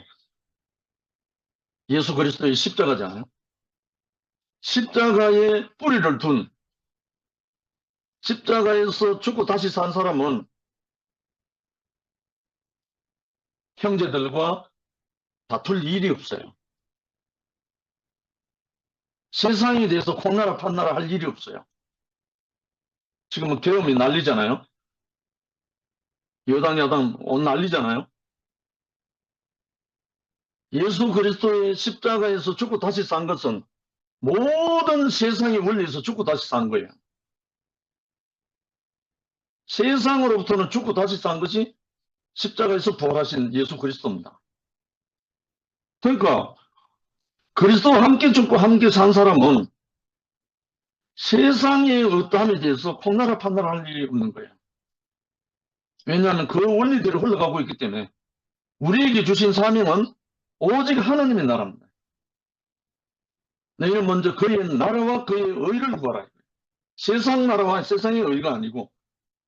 예수 그리스도의 십자가잖아요. 십자가에 뿌리를 둔, 십자가에서 죽고 다시 산 사람은 형제들과 다툴 일이 없어요. 세상에 대해서 콩나라 판나라 할 일이 없어요. 지금은 계엄이 난리잖아요. 여당 야당 온 난리잖아요. 예수 그리스도의 십자가에서 죽고 다시 산 것은 모든 세상의 원리에서 죽고 다시 산 거예요. 세상으로부터는 죽고 다시 산 것이 십자가에서 부활하신 예수 그리스도입니다. 그러니까 그리스도와 함께 죽고 함께 산 사람은 세상의 어떠함에 대해서 콩나라 판단을 할 일이 없는 거예요. 왜냐하면 그 원리대로 흘러가고 있기 때문에 우리에게 주신 사명은 오직 하나님의 나라입니다. 너희는 먼저 그의 나라와 그의 의를 구하라. 세상 나라와 세상의 의가 아니고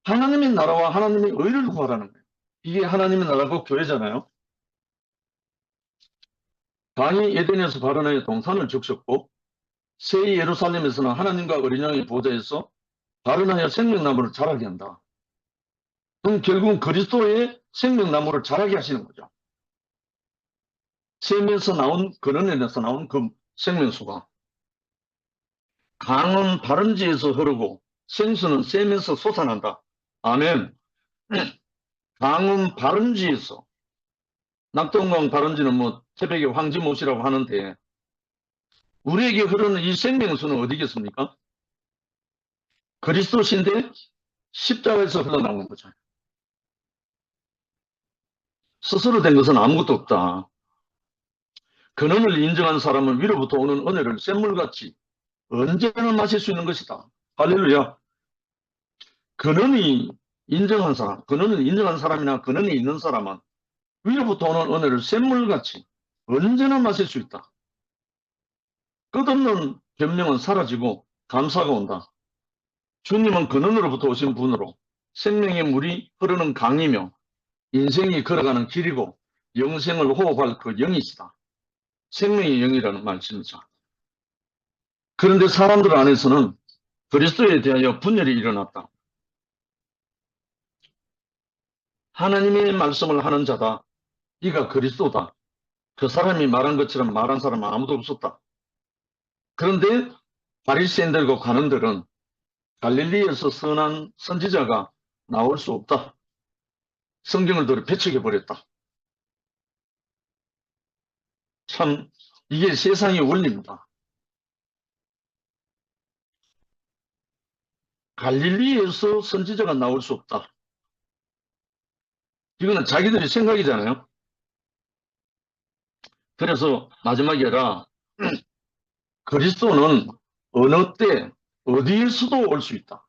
하나님의 나라와 하나님의 의를 구하라는 거예요. 이게 하나님의 나라고 교회잖아요. 가히 에덴에서 발원하여 동산을 적셨고 새 예루살렘에서는 하나님과 어린 양의 보좌에서 발원하여 생명나무를 자라게 한다. 그럼 결국은 그리스도의 생명나무를 자라게 하시는 거죠. 샘에서 나온, 근원에서 나온 그 생명수가 강은 바른지에서 흐르고 생수는 샘에서 솟아난다. 아멘. 강은 바른지에서, 낙동강 바른지는 뭐 태백의 황지못이라고 하는데 우리에게 흐르는 이 생명수는 어디겠습니까? 그리스도 신대 십자가에서 흘러나오는 거죠. 스스로 된 것은 아무것도 없다. 근원을 인정한 사람은 위로부터 오는 은혜를 샘물같이 언제나 마실 수 있는 것이다. 할렐루야. 근원이 인정한 사람, 근원을 인정한 사람이나 근원이 있는 사람은 위로부터 오는 은혜를 샘물같이 언제나 마실 수 있다. 끝없는 변명은 사라지고 감사가 온다. 주님은 근원으로부터 오신 분으로 생명의 물이 흐르는 강이며 인생이 걸어가는 길이고 영생을 호흡할 그 영이시다. 생명의 영이라는 말씀이죠. 그런데 사람들 안에서는 그리스도에 대하여 분열이 일어났다. 하나님의 말씀을 하는 자다. 이가 그리스도다. 그 사람이 말한 것처럼 말한 사람은 아무도 없었다. 그런데 바리새인들과 관원들은 갈릴리에서 선한 선지자가 나올 수 없다. 성경을 들어 배척해버렸다. 참 이게 세상의 원리입니다. 갈릴리에서 선지자가 나올 수 없다. 이거는 자기들의 생각이잖아요. 그래서 마지막에라 그리스도는 어느 때 어디에서도 올 수 있다.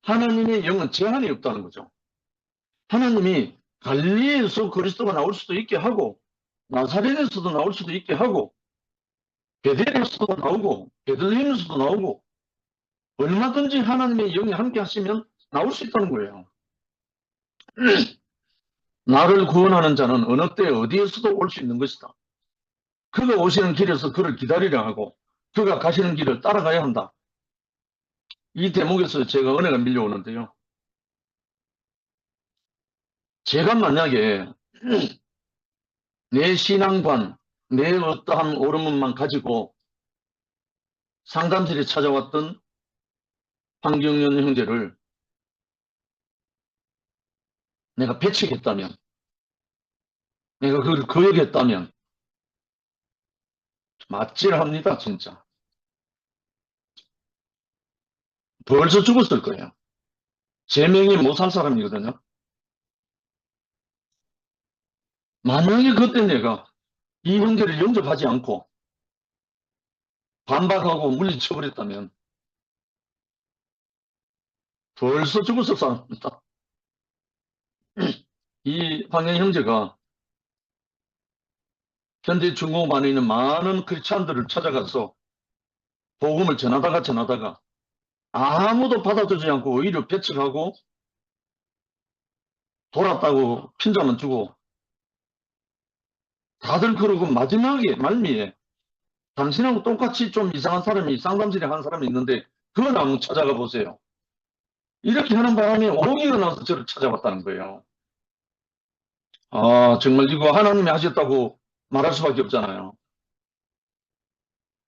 하나님의 영은 제한이 없다는 거죠. 하나님이 갈릴리에서 그리스도가 나올 수도 있게 하고 나사렛에서도 나올 수도 있게 하고 베델에서도 나오고 베들레헴에서도 나오고 얼마든지 하나님의 영이 함께 하시면 나올 수 있다는 거예요. 나를 구원하는 자는 어느 때 어디에서도 올 수 있는 것이다. 그가 오시는 길에서 그를 기다리려 하고 그가 가시는 길을 따라가야 한다. 이 대목에서 제가 은혜가 밀려오는데요. 제가 만약에 내 신앙관, 내 어떠한 옳음만 가지고 상담실에 찾아왔던 황경련 형제를 내가 배척했다면, 내가 그걸 거역했다면 맞질합니다, 진짜. 벌써 죽었을 거예요. 제 명예 못 살 사람이거든요. 만약에 그때 내가 이 형제를 영접하지 않고 반박하고 물리쳐버렸다면 벌써 죽었을 사람입니다. 이 황영 형제가 현재 중국 안에 있는 많은 크리스찬들을 찾아가서 복음을 전하다가 아무도 받아주지 않고 오히려 배척하고 돌았다고 핀잔만 주고 다들 그러고 마지막에 말미에 당신하고 똑같이 좀 이상한 사람이 상담실에 한 사람이 있는데 그건 한번 찾아가 보세요. 이렇게 하는 바람에 오기가 나서 저를 찾아왔다는 거예요. 아, 정말 이거 하나님이 하셨다고 말할 수밖에 없잖아요.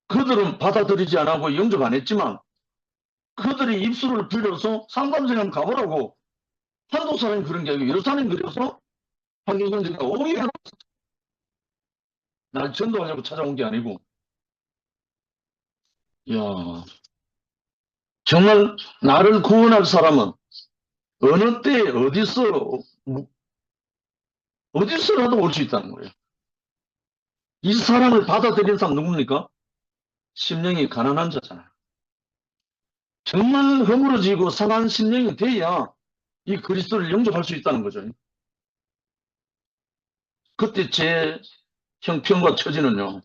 그들은 받아들이지 않고 영접 안 했지만 그들이 입술을 불려서 상담실에 한번 가보라고 한두 사람이 그런 게 아니고 여러 사람이 그래서 황경선지가 오기가 날 전도하려고 찾아온 게 아니고 야 정말 나를 구원할 사람은 어느 때 어디서라도 올 수 있다는 거예요. 이 사람을 받아들인 사람 누굽니까? 심령이 가난한 자잖아요. 정말 허물어지고 상한 심령이 돼야 이 그리스도를 영접할 수 있다는 거죠. 그때 제 형편과 처지는요.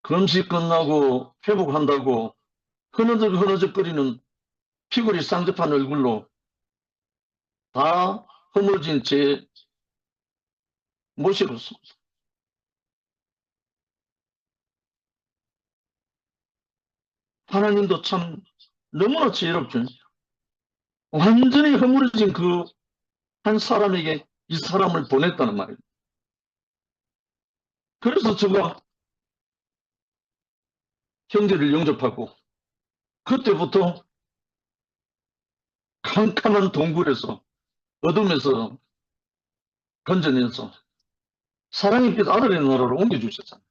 금식 끝나고 회복한다고 흐느적거리는 피골이 쌍접한 얼굴로 다 허물어진 제 모습으로서 하나님도 참 너무나 지혜롭죠. 완전히 허물어진 그 한 사람에게 이 사람을 보냈다는 말이에요. 그래서 제가 형제를 영접하고 그때부터 캄캄한 동굴에서 어둠에서 건져내서 사랑의 빛 아들의 나라로 옮겨주셨잖아요.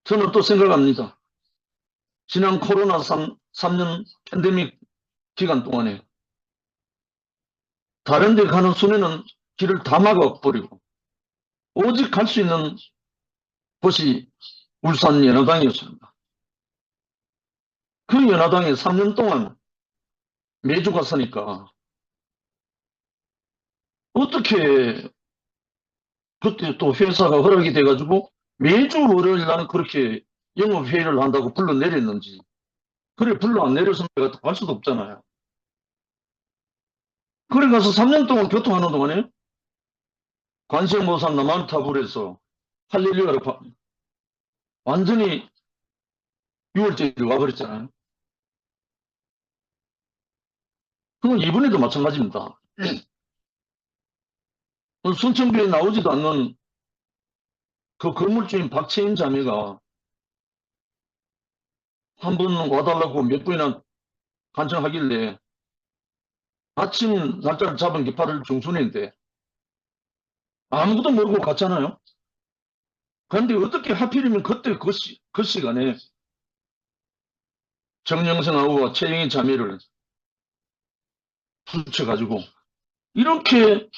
저는 또 생각합니다. 지난 코로나 3년 팬데믹 기간 동안에 다른 데 가는 순회는 길을 다 막아버리고 오직 갈 수 있는 곳이 울산 연화당이었습니다. 그 연화당에 3년 동안 매주 갔으니까 어떻게 그때 또 회사가 허락이 돼가지고 매주 월요일 날 그렇게 영업회의를 한다고 불러내렸는지 그래 불러 안 내려서 내가 갈 수도 없잖아요. 그래 가서 3년 동안 교통하는 동안에 관세음보살 나만타불에서 할렐루야를 완전히 6월절이 와버렸잖아요. 그건 이번에도 마찬가지입니다. 순천교에 나오지도 않는 그 건물주인 박채인 자매가 한 번 와달라고 몇 번이나 간청하길래 아침 날짜를 잡은 게 8월 중순인데 아무것도 모르고 갔잖아요. 그런데 어떻게 하필이면 그때 그 시간에 정영성하고 최영희 자매를 붙여가지고 이렇게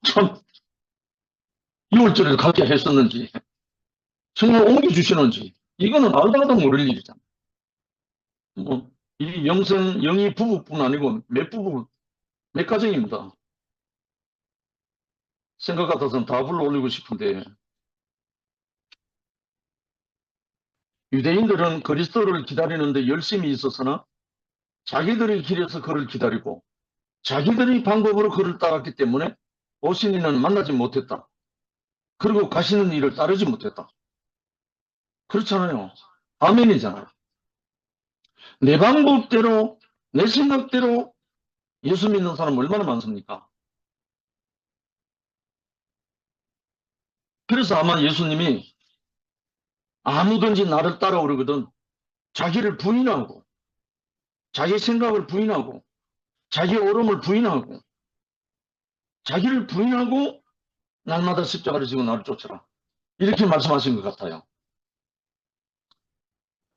참 6월절을 갖게 했었는지 정말 옮겨주시는지 이거는 알다가도 모를 일이잖아요. 뭐, 이 영희 부부뿐 아니고 몇 가정입니다. 생각 같아서는 다 불러 올리고 싶은데 유대인들은 그리스도를 기다리는데 열심히 있어서나 자기들의 길에서 그를 기다리고 자기들의 방법으로 그를 따랐기 때문에 오신 이는 만나지 못했다. 그리고 가시는 일을 따르지 못했다. 그렇잖아요. 아멘이잖아요. 내 방법대로, 내 생각대로 예수 믿는 사람 얼마나 많습니까? 그래서 아마 예수님이 아무든지 나를 따라오려거든 자기를 부인하고, 자기 생각을 부인하고, 자기 옳음을 부인하고, 자기를 부인하고 날마다 십자가를 지고 나를 쫓아라. 이렇게 말씀하신 것 같아요.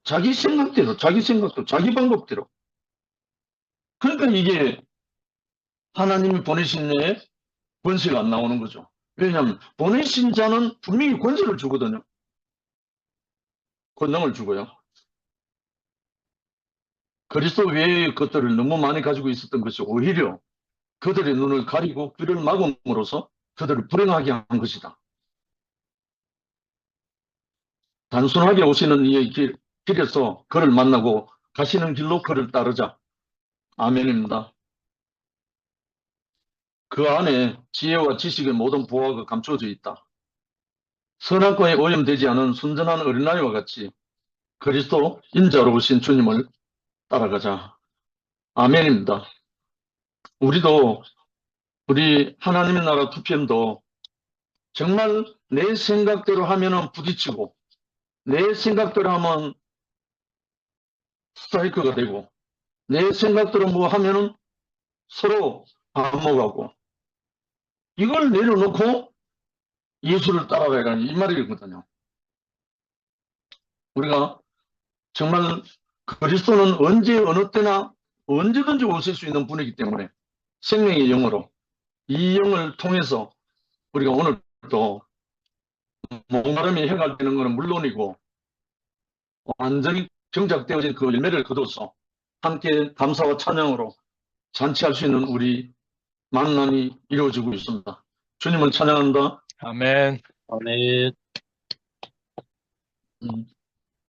자기 생각대로, 자기 생각대로, 자기 방법대로. 그러니까 이게 하나님이 보내신 내에 권세가 안 나오는 거죠. 왜냐하면 보내신 자는 분명히 권세를 주거든요. 권능을 주고요. 그리스도 외의 것들을 너무 많이 가지고 있었던 것이 오히려 그들의 눈을 가리고 귀를 막음으로써 그들을 불행하게 한 것이다. 단순하게 오시는 이의 길에서 그를 만나고 가시는 길로 그를 따르자. 아멘입니다. 그 안에 지혜와 지식의 모든 보화가 감춰져 있다. 선악과에 오염되지 않은 순전한 어린아이와 같이 그리스도 인자로 오신 주님을 따라가자. 아멘입니다. 우리도 우리 하나님의 나라 2편도 정말 내 생각대로 하면은 부딪히고 내 생각대로 하면 스트라이크가 되고 내 생각대로 뭐 하면은 서로 반목하고 이걸 내려놓고 예수를 따라가라는 이 말이거든요. 우리가 정말 그리스도는 언제 어느 때나 언제든지 오실 수 있는 분이기 때문에 생명의 영으로 이 영을 통해서 우리가 오늘도 목마름이 해갈되는 것은 물론이고 완전히 정착되어진 그 열매를 거둬서 함께 감사와 찬양으로 잔치할 수 있는 우리 만남이 이루어지고 있습니다. 주님을 찬양한다. 아멘. 아멘. 음.